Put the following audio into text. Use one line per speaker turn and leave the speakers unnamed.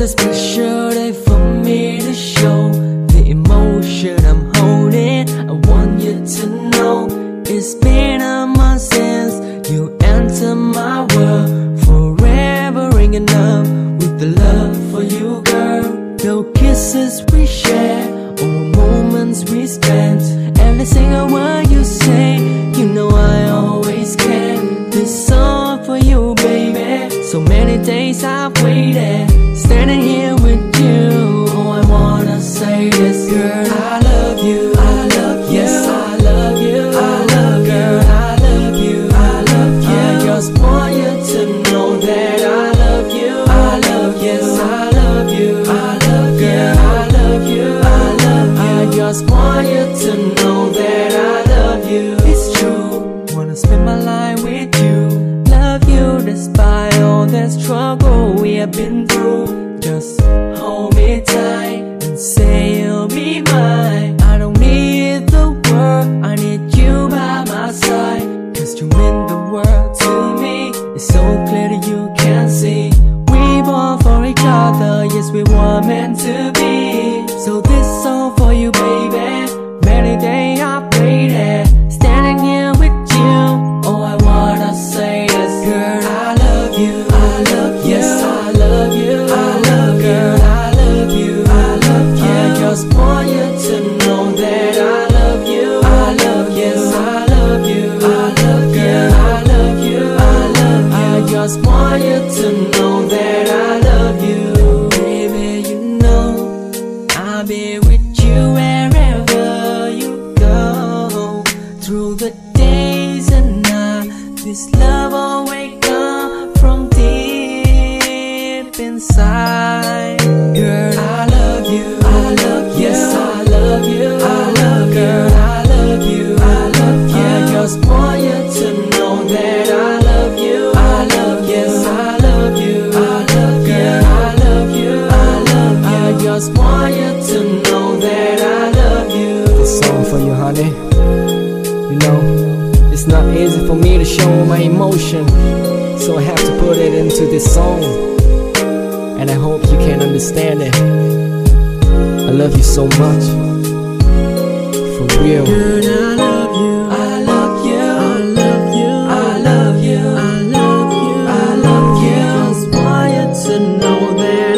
a special day for me to show the emotion I'm holding. I want you to know it's been a month since you entered my world. Forever ringing up with the love for you, girl. No kisses we share or moments we spent. Every single word you say, you know I always care. This song for you, baby. So many days I've waited, standing here with you. Oh, I wanna say this, girl, I love you, I love you. Yes, I love you, I love you, girl, I love you, I love you. I just want you to know that I love you, I love you. Yes, I love you, I love you, girl, I love you, I love you. I just want you to know that I love you. It's true, wanna spend my life with you. Love you despite all the struggle we have been through. Just hold me tight and say you'll be mine. I don't need the world, I need you by my side. Cause you mean the world to me. It's so clear that you can see we born for each other, yes we were meant to be. So this song for you, baby. Many days I've waited, standing here with you. Oh, I wanna say this, girl, I love you, I love you. Yes, I love you, I love you, girl, I love you, I love you. I just want you to know that I love you, I love you. Yes, I love you, I love you, girl, I love you, I love you. I just want you to know that I love you. Baby, you know I'll be with you wherever you go. Through the days and nights, this love will wake up from deep inside. Girl, I love you, I love you. Yes, I love you, I love you, girl, I love you, I love you. I just want you to know that I love you, I love you. Yes, I love you, I love you, girl, I love you, I love you. I just want you to know that I love you.
This song for you, honey. You know, it's not easy for me to show my emotion, so I have to put it into this song. And I hope you can understand it. I love you so much, for real.
Girl, I love you, I love you, I love you, I love you, I love you, I love you. I just want you to know that